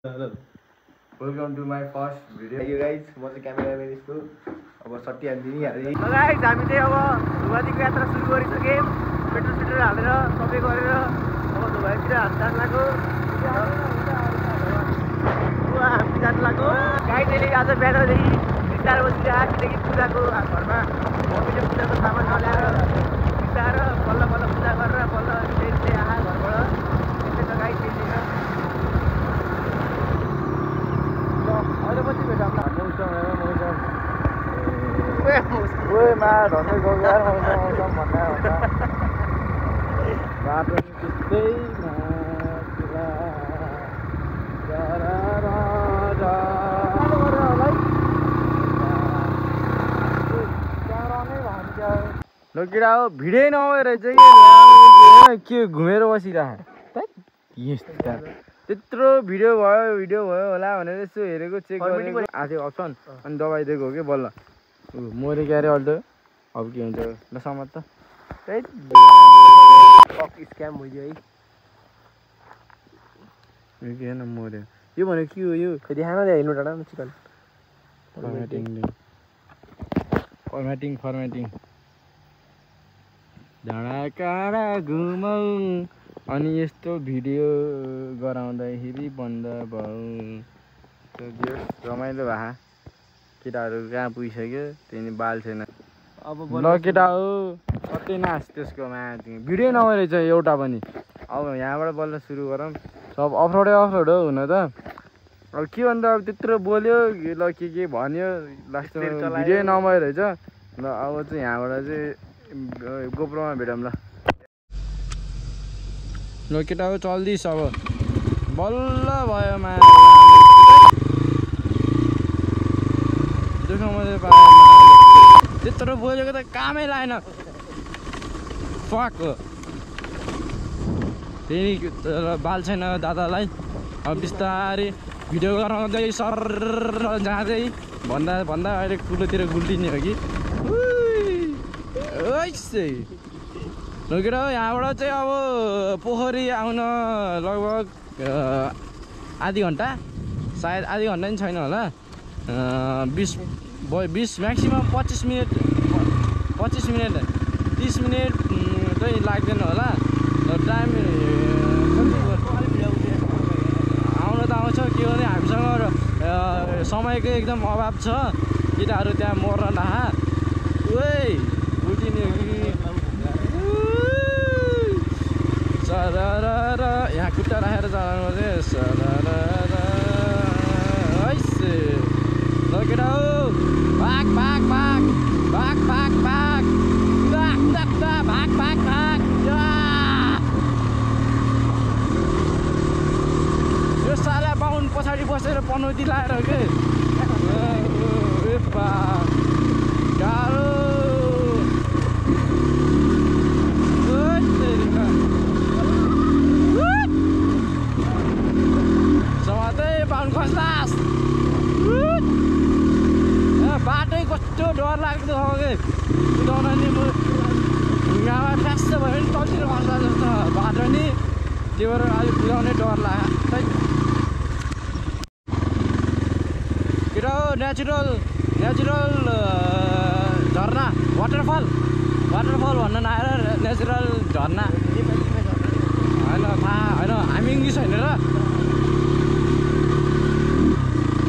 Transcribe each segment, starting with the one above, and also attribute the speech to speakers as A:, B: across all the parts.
A: Welcome to my first video. Thank you guys. म चाहिँ cameraman इसको अब सट्टी हाल्दिनी हाल्दै
B: गाइस हामी चाहिँ अब धुवादीको यात्रा सुरु गरिसक्यौँ पेट्रोल सेट्रोल हालेर सबै गरेर अब धुवादीतिर हामी जान लाग्यो हामी जान लाग्यो गाइस अहिले आज बिहानदेखि 4 बजीतिर आएदेखि पूजाको घरमा मम्मीले पूजाको सामान नल्याएर बिसाएर बल्ल बल्ल पूजा गरेर बल्ल फेरि आयो घरबाट त्यसै त गाइस त्यही अहिले पछि भेटौँ
A: ओए मा धन्दै गयो यार मौसम भन्दा बाटो नि त्यस्तै
B: लगिरा हो भिडै नभएर चाहिँ के घुमेर बसिरहेको त्यत्रो भिडियो भयो होला भनेर यसो हेरेको चेक गरेको आएको अप्सन अनि दबाई दिएको हो कि बल्ल मरे क्यारे अहिले त अब के हुन्छ ल समाज त
A: स्क्याम भइदियो है
B: के न मऱ्यो यो भनेको के हो यो
A: देखाएन हेर्नु टाढा चिकन
B: फर्मेटिङ डाँडा काँडा घुमौ अनि यस्तो भिडियो गराउँदाखेरि बन्द भयो रमाइलो भए केटाहरू कहाँ पुगिसक्यो त्यहाँदेखि बाल छैन अब ल केटा हो कतै नाच त्यसको माथि भिडियो नभएर चाहिँ एउटा पनि अब यहाँबाट बल्ल सुरु गरौँ सब अफरोडै अफरोड हो हुन त अब के भन्दा अब त्यत्रो बोल्यो ल के भन्यो लास्टमा भिडियो नभएर रहेछ ल अब चाहिँ यहाँबाट चाहिँ गोप्रोमा भेटौँ ल केटा हो चल्दिस् अब बल्ल भयो त्यत्रो बोलेको त कामै लागेन फक हो त्यही बाल छैन दादालाई अब बिस्तारै भिडियो गराउँदै सर जाँदै भन्दा अहिले कुलोतिर गुल्टिने हो कि लगेर यहाँबाट चाहिँ अब पोखरी आउन लगभग आधी घन्टा सायद आधी घन्टा पनि छैन होला 20 म्याक्सिमम 25 मिनट 30 मिनट चाहिँ लाग्दैन होला टाइम आउन त आउँछ के भने हामीसँग समयको एकदम अभाव छ केटाहरू त्यहाँ मर्न नहा उठिने सरर यहाँ खुट्टा राखेर चलाउनु पर्छ लगेर भाग यो साला बाहुन पछाडि बसेर पनौती लाएर के गाह्रो समातै बाहुन खस्लास बाटै कस्तो डर लाग्दो हो कि कुदाउन नि म ढुङ्गामा फ्यास भयो भने तलतिर खस्ला जस्तो बाटो नि त्यो भएर अलिक कुदाउने डर लाग्यो केटा हो नेचुरल झर्ना वाटरफल भन्न नआएर नेचुरल झर्ना होइन थाहा होइन हामी इङ्ग्लिस होइन र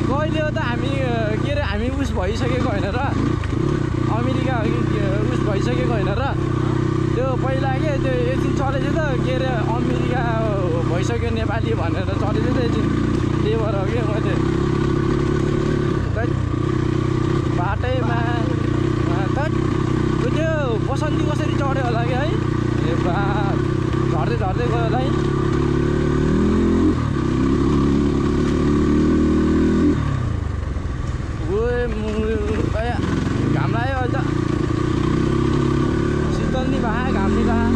B: कहिले हो त हामी के अरे हामी उस भइसकेको होइन र अमेरिका उस भइसकेको होइन र त्यो पहिला के त्यो एकछिन चलेछ त के अरे अमेरिका भइसक्यो नेपाली भनेर चलेछ त एकछिन त्यही भएर हो कि मैले बाटैमा त्यो बसन्ती कसरी चढ्यो होला कि है ए बा झर्दै गयो होला है घाम लाग्यो अहिले त शीतल नि भए घाम नि भए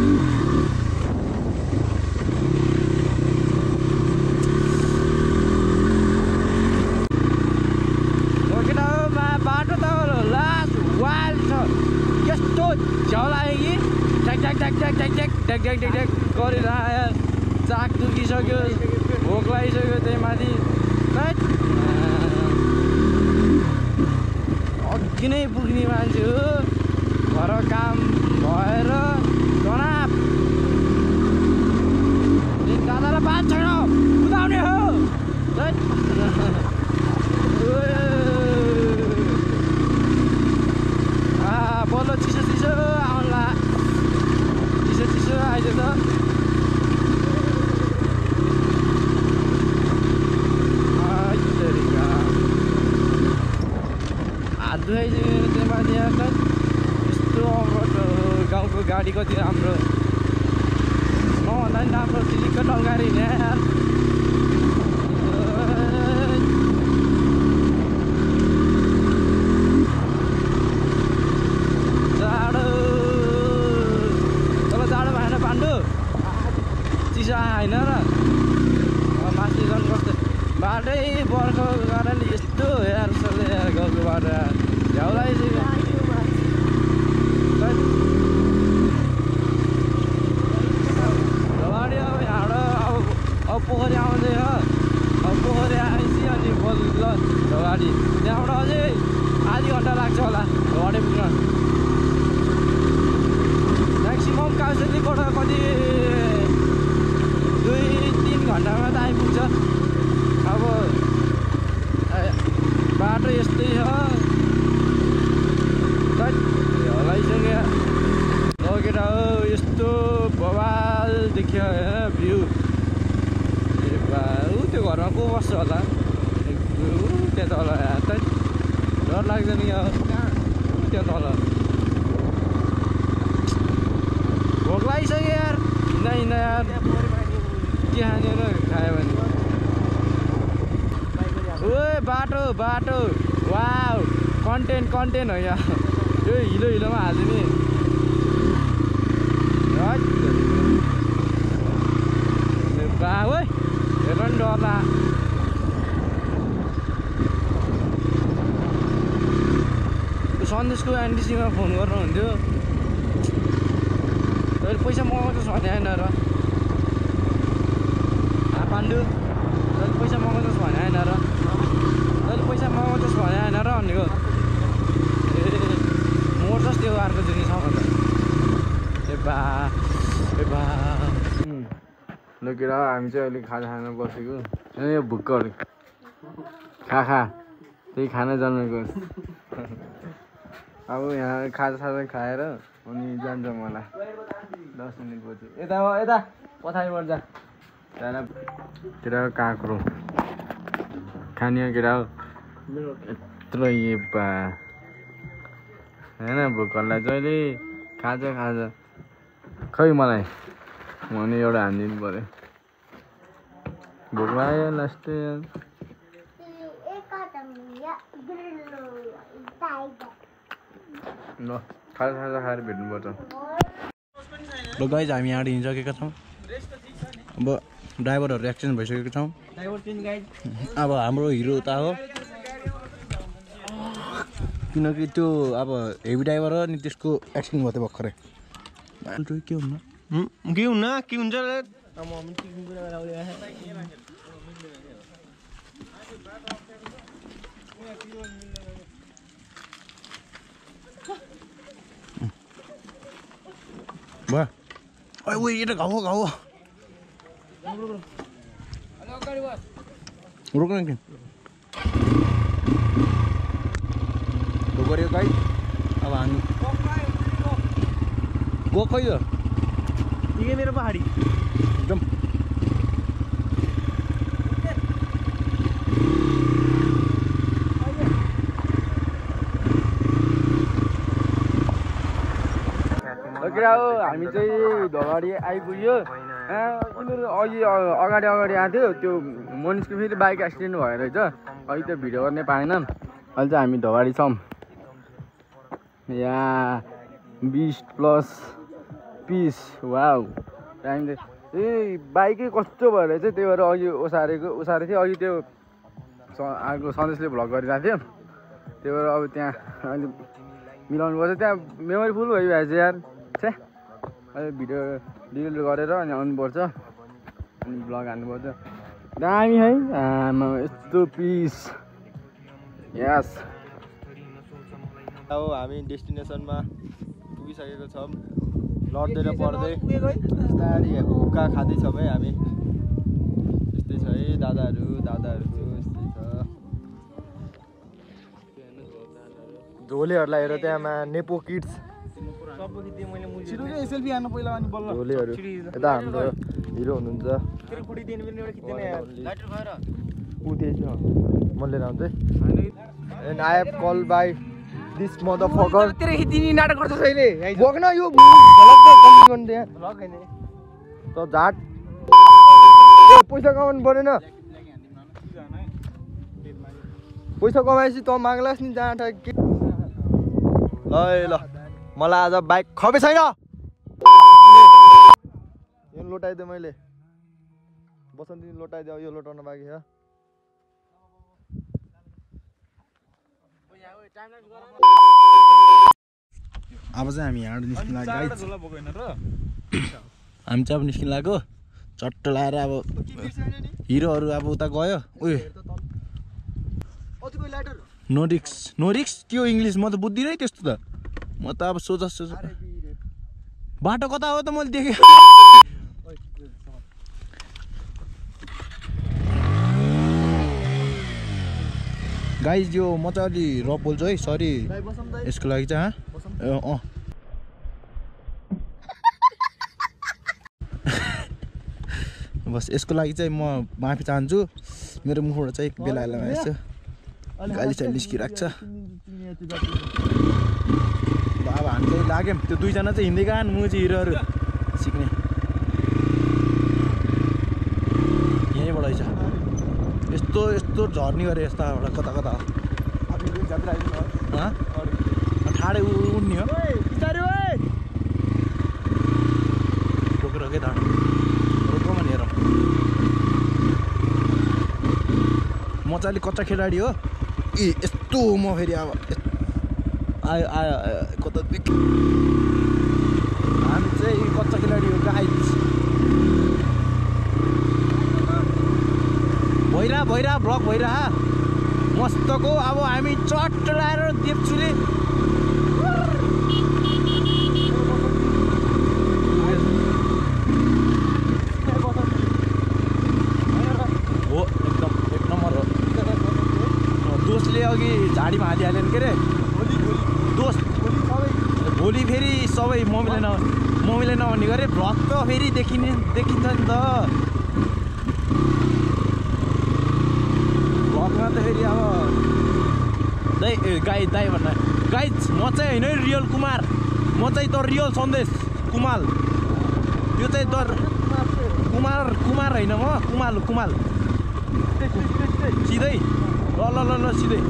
B: बाटो त लास्ट वाइल्ड छ यस्तो झ्याउ लाग्यो कि ट्याक गरिरह चाक दुखिसक्यो भोक लागिसक्यो त्यही माथि अघि नै पुग्ने मान्छे हो घर काम भएर तनाव दादालाई बात छैन कुदाउने हो बल्ल चिसो चिसो आउला चिसो चिसो अहिले त हात धुवाइदियो त्यो माथि यस्तो अवरोध गाउँको गाडी कति राम्रो नभन्दा पनि राम्रो चिलिक्क टल्काएर हिँड्यो यार जाडो तल जाडो भएन पाण्डु चिसो आएन र माथि झन् कस्तो बाटै बर्खा कारणले यस्तो यार यसले यार गाउँको बाटो झ्याउलाई अब पोखरी आउँदै हो अब पोखरी आएपछि अनि बल्ल ढगाडी त्यहाँबाट अझै आधी घन्टा लाग्छ होला ढगाडी पुग्न म्याक्सिमम् कालसेलीबाट कति 2-3 घन्टामा त आइपुग्छ अब बाटो यस्तै छ हलाइसक्यो लगेर हो यस्तो बवाल देखियो होइन भ्यू त्यो घरमा को बस्छ होला त्यहाँ तल डर लाग्दैन यहाँ त्यहाँ तल भोक लागिसक्यो यार हिँड्दा यार के खाने र खायो भने ओ बाटो बाटो वाउ कन्टेन्ट हो यहाँ यो हिलोमा हालिदिने बा ओ हेर नि डरला सन्देशको एनडिसीमा फोन गर्नुहुन्थ्यो तैँले पैसा मगाउँछस् भने आएन र पाण्डु तैँले पैसा मगाउँछस् भने आएन र तैँले पैसा मगाउँछस् भने आएन र भनेको ए मोर्छस् त्यो अर्को जिनिसमा त ए बा ल केटा हामी चाहिँ अहिले खाजा खान बसेको यो भुक्कहरू खा त्यही खाना जन्मेको अब यहाँ खाजा खाएर अनि जान्छ मलाई 10 मिनट पछि यता पछाडिबाट जा केटा काँक्रो खाने केटा यत्रो बा होइन भुक्कहरूलाई जहिले खाजा खै मलाई भने एउटा हानिदिनु पऱ्यो भोक लाग्यो लास्टै ल खाजा खाएर भेट्नुपर्छ ल गाइज हामी यहाँ हिँडिसकेका छौँ अब ड्राइभरहरू एक्सिडेन्ट भइसकेको छौँ अब हाम्रो हिरो उता हो किनकि त्यो अब हेभी ड्राइभर हो नि त्यसको एक्सिडेन्ट भयो त्यो भर्खरै के हुन्न के हुन्छ भयो ओ यो घाउ रोक्न एकदिन गऱ्यो गाई अब हामी गो खै हो ये मेरो पहाडी एकदम हामी चाहिँ धगाडी आइपुग्यो यिनीहरू अगाडि आएको थियो त्यो मनिषको फेरि बाइक एक्सिडेन्ट भयो रहेछ अहिले त्यो भिडियो गर्ने पाएन अहिले चाहिँ हामी धगाडी छौँ यहाँ 20+ पिस वाउ हामीले बाइकै कस्तो भएर चाहिँ त्यही भएर अघि ओसारेको थियो अघि त्यो आएको सन्देशले भ्लग गरिरहेको थियो त्यही भएर अब त्यहाँ अहिले मिलाउनु पर्छ त्यहाँ मेमोरी फुल भइरहेको छ यार छे अहिले भिडियो डिलिट गरेर अनि आउनुपर्छ अनि भ्लग हाल्नुपर्छ दामी है आमा यस्तो पिस यस
A: अब हामी डेस्टिनेसनमा पुगिसकेको छौँ लड्दै र पढ्दै बिस्तारी हुक्का खाँदैछौँ है हामी यस्तै छ है दादाहरूको यस्तै छ झोलेहरूलाई हेर त्यहाँमा नेपो किड्स झोलेहरू यता हाम्रो हिरो हुनुहुन्छ म लिएर आउँछ and I have call by this motherfucker तेरो खिचिनी नाटक गर्छ अहिले बग्न यो त झाट पैसा कमाउनु परेन पैसा कमाएपछि त माग्लास् नि जहाँ के ल ल मलाई आज बाइक खपे छैन यो लोटाइदिएँ मैले बसन्ती लोटाइदियो यो लोटाउन बाँकी छ
C: अब चाहिँ हामी यहाँ निस्किन लाग्यो हामी चाहिँ अब निस्किन लाग्यो चट्ट लाएर अब हिरोहरू अब उता गयो उयो नो रिक्स त्यो इङ्ग्लिस म त बुझ्दिनँ है त्यस्तो त म त अब सोच बाटो कता हो त मैले देखेँ गाइज यो म चाहिँ अलि रफ बोल्छु है सरी यसको लागि चाहिँ बस यसको लागि चाहिँ म माफी चाहन्छु मेरो मुखबाट चाहिँ एक बेला बेलामा यसो गाली चाहिँ निस्किरहेको छ अब हामी चाहिँ लाग्यौँ त्यो दुईजना चाहिँ हिँड्दै गएन म चाहिँ हिरोहरू सिक्ने यहीँबाट छ यस्तो झर्नी गरे यस्ताबाट कता ठाडै उड्ने हो रोकेर के धाड रोको भनेर म चाहिँ अलिक कच्चा खेलाडी हो ए यस्तो म फेरि अब आयो कता हामी चाहिँ कच्चा खेलाडी हो गाइस भइरा ब्लक भइरा मस्तको अब हामी चट्ट लाएर देख्छुले हो एकदम एक नम्बर हो दोस्तले अघि झाडीमा हालिहाल्यो के अरे दोस्त भोलि फेरि सबै मम्मीले नभन्ने गरे भ्लग त फेरि देखिन्छ नि त भ्लगमा त फेरि अब दाइ भन्न गाइज म चाहिँ होइन रियल कुमार म चाहिँ त रियल सन्देश कुमाल त्यो चाहिँ त कुमार होइन म कुमाल सिधै ल सिधै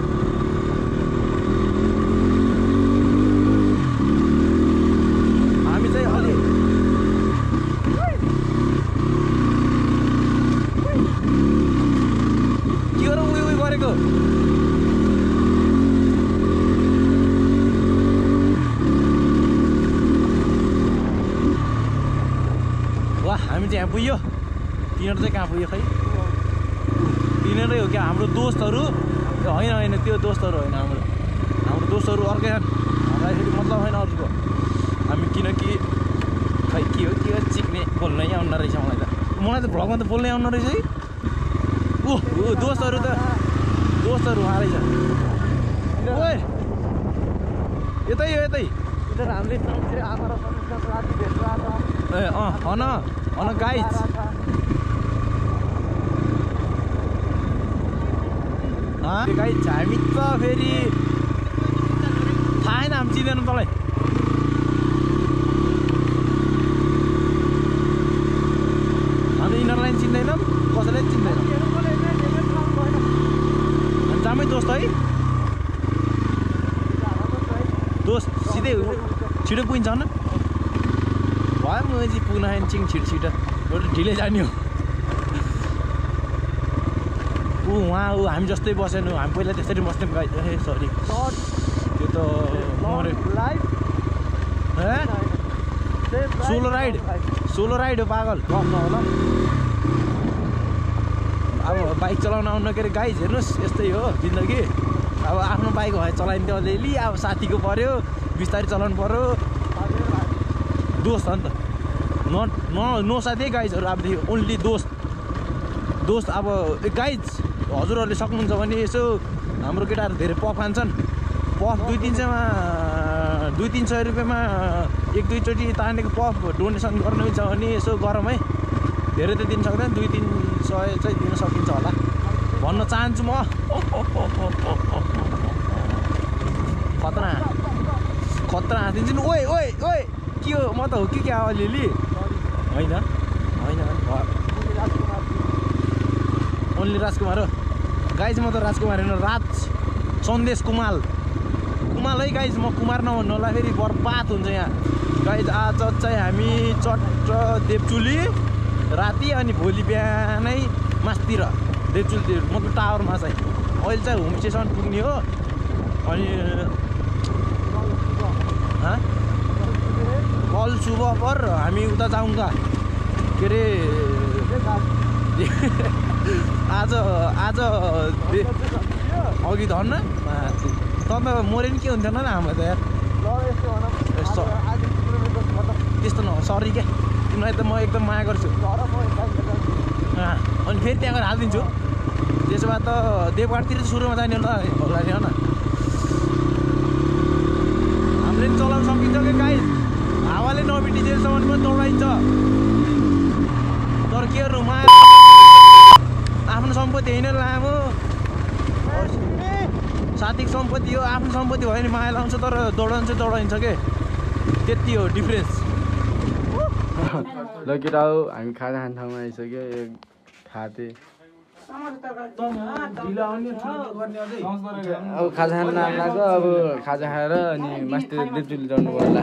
C: हामी चाहिँ अलि के गरौँ उयो गरेको वाह हामी चाहिँ यहाँ पुग्यो तिनीहरू चाहिँ कहाँ पुग्यो खै तिनीहरू हो क्या हाम्रो दोस्तहरू होइन त्यो दोस्तहरू होइन हाम्रो दोस्तहरू अर्कै हामीलाई फेरि मतलब होइन अरूको हामी किनकि खै के हो चिक्ने बोल्नै आउनु रहेछ मलाई त भ्लगमा त बोल्नै आउनु रहेछ है दोस्तहरू उहाँ रहेछ ओए यतै हामीले ए अन गाइज गाइज हामी त फेरि थाहा छैन हामी चिन्दैन तँलाई हामी यिनीहरूलाई चिन्दैनौँ कसैलाई चिन्दैनौँ जामै दोस्त है दोस्त सिधै छिटो पुगिन्छ होइन भयो म चाहिँ पुग्न आएन छिटो ढिलै जाने हो उहाँ हामी जस्तै बसेन हामी पहिला त्यसरी बस्थ्यौँ गाइज ए सरी त्यो त सोलो राइड हो पागल गफ नहोला अब बाइक चलाउन आउनु के अरे गाइज हेर्नुहोस् यस्तै हो जिन्दगी अब आफ्नो बाइक भए चलाइन्थ्यो अलिअलि अब साथीको पऱ्यो बिस्तारै चलाउनु पऱ्यो दोस्त हो नि त नो साथी गाइजहरू अबदेखि ओन्ली दोस्त अब गाइज हजुरहरूले सक्नुहुन्छ भने यसो हाम्रो केटाहरू धेरै पफ खान्छन् पफ 200-300 रुपियाँमा 1-2 चोटि तानेको पफ डोनेसन गर्नु छ भने यसो गरौँ है धेरै त दिन सक्दैन 200-300 चाहिँ दिन सकिन्छ होला भन्न चाहन्छु म खतरा हाँसिदिन्छु नि ओए के हो म त हो कि क्या अलिअलि होइन ओन्ली राजकुमार हो गाइज म त राजकुमार होइन राज सन्देश कुमाल है गाइज म कुमार नभन्नु होला फेरि बर्बाद हुन्छ यहाँ गाइज आज चाहिँ हामी चट्ट देवचुली राति अनि भोलि बिहानै मासतिर देवचुली मतलब टावरमा चाहिँ अहिले चाहिँ होमस्टेसम्म पुग्ने हो अनि कल सुबह पर हामी उता जाउँगा के अरे आज अघि धन्न तपाईँ मरे नि के हुन्थेन न हामीलाई त यार त्यस्तो न सरी क्या तिमीलाई त म एकदम माया गर्छु अनि फेरि त्यहाँ गएर हालिदिन्छु त्यसो भए त देवघाटतिर सुरुमा जाने होला नि हो न हामीले नि चलाउन सकिन्छ कि गाई हावाले नबिटिजेलसम्म पनि दौडाइन्छ तर के गर्नु माया आफ्नो सम्पत्ति होइन लामो साथीको सम्पत्ति हो आफ्नो सम्पत्ति भयो भने माया लाउँछ तर दौडाइन्छ के त्यति हो डिफ्रेन्स
B: ल केटा हो हामी खाजा खाने ठाउँमा आइसक्यो खाते अब खाजा खान लाग्यो अब खाजा खाएर अनि मास्टर देवचुली जानु पर्ला